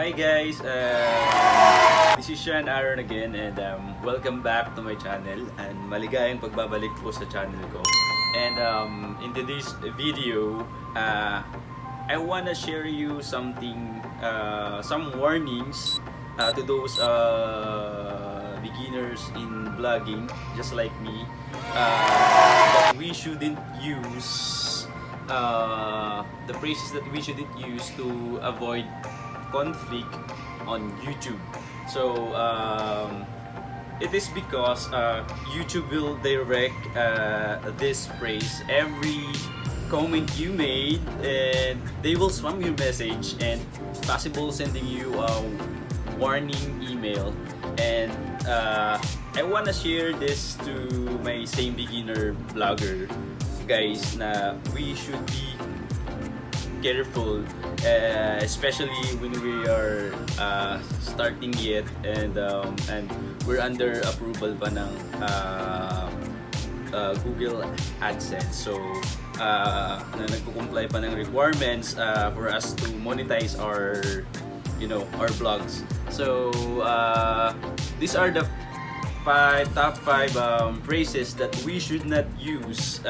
Hi guys, this is Sean Aaron again and welcome back to my channel and maligayang pagbabalik po sa channel ko. And in today's video, I wanna share you something, some warnings to those beginners in vlogging just like me, that we shouldn't use the phrases that we shouldn't use to avoid conflict on YouTube. So it is because YouTube will direct this phrase every comment you made, and they will spam your message and possible sending you a warning email. And I wanna share this to my same beginner vlogger guys na we should be careful, especially when we are starting yet and we're under approval pa ng Google AdSense. So na nagko-comply pa ng requirements for us to monetize our our vlogs. So these are the top 5 phrases that we should not use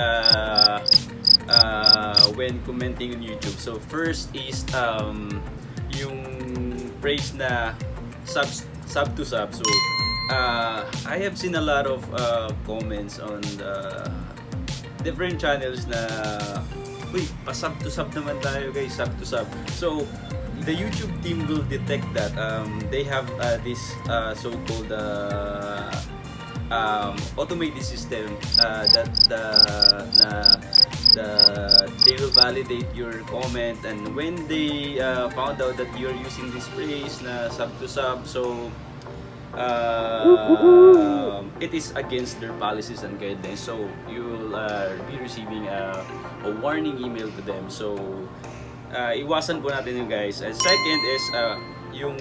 when commenting on YouTube. So first is yung phrase na sub to sub. So I have seen a lot of comments on the different channels na uy, pa sub to sub naman tayo guys, sub to sub. So the YouTube team will detect that. They have this so-called automated system that they will validate your comment, and when they found out that you're using this phrase na sub to sub, so it is against their policies and guidelines. So you will be receiving a warning email to them. So iwasan po natin yung guys. And second is yung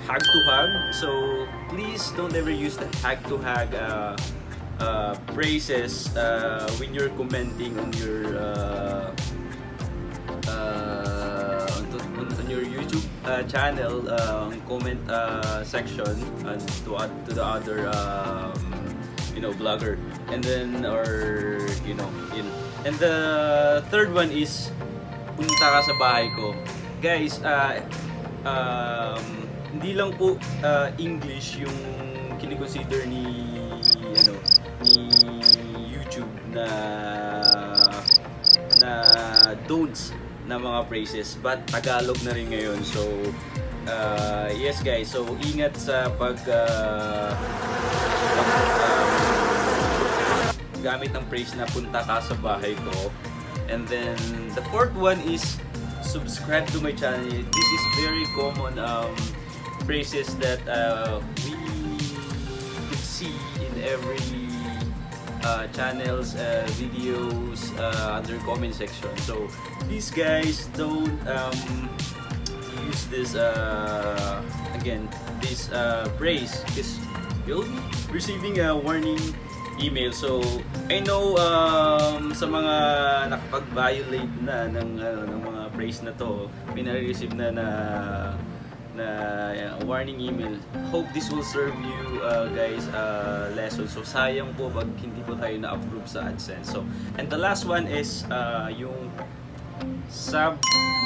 hug to hug. So please don't ever use the hug to hug phrases when you're commenting on your on your YouTube channel, comment section, and to the other vlogger, and then and the third one is punta ka sa bahay ko guys. Hindi lang po English yung kinikonsider ni YouTube na don'ts na mga phrases, but Tagalog na rin ngayon. So yes guys, so ingat sa gamit ng phrase na punta ka sa bahay ko. And then the fourth one is subscribe to my channel. This is very common phrases that we could see in every channels, videos, under comment section. So these guys don't use this again, this phrase, because you'll be receiving a warning email. So I know sa mga nakapag-violate na ng mga phrase na to, may nare-receive na warning email. Hope this will serve you guys lesson. So sayang po pag hindi po tayo na-approve sa AdSense. So and the last one is yung sub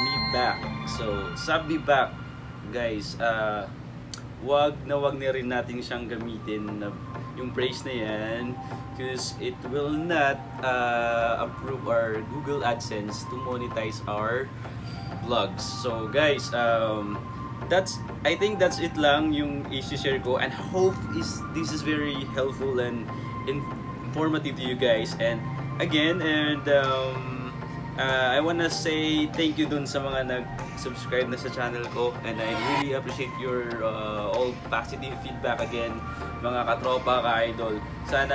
me back. So sub me back guys, wag na rin natin siyang gamitin na yung phrase na yan, because it will not approve our Google AdSense to monetize our vlogs. So guys, I think that's it lang yung i-share ko, and hope this is very helpful and informative to you guys. And again, and I wanna say thank you dun sa mga nag-subscribe na sa channel ko, and I really appreciate your all positive feedback again, mga katropa, ka-idol. Sana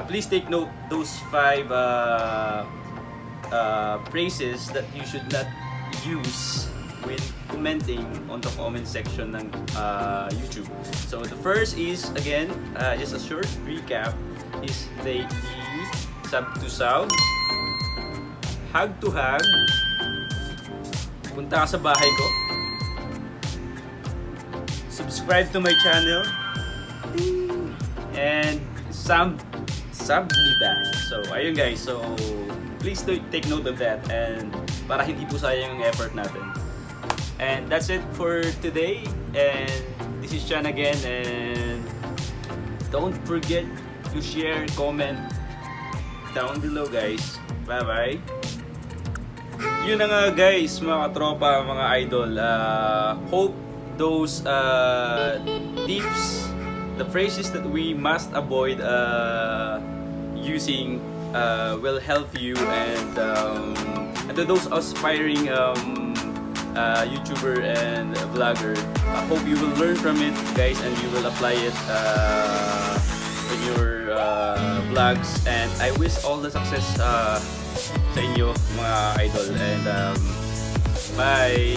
please take note those 5 phrases that you should not use when commenting on the comment section ng YouTube. So the first is, again, just a short recap, is the sub to sub, hug to hug, punta ka sa bahay ko, subscribe to my channel, and sub me back. So ayun guys, so please do take note of that, and para hindi po sayang yung effort natin. And that's it for today, and this is Chan again, and don't forget to share, comment down below guys. Bye bye. Yun na nga guys, mga katropa, mga idol. Hope those tips, the phrases that we must avoid using will help you, and to those aspiring YouTuber and vlogger, I hope you will learn from it guys, and you will apply it in your vlogs, and I wish all the success sa inyo mga idol, and bye.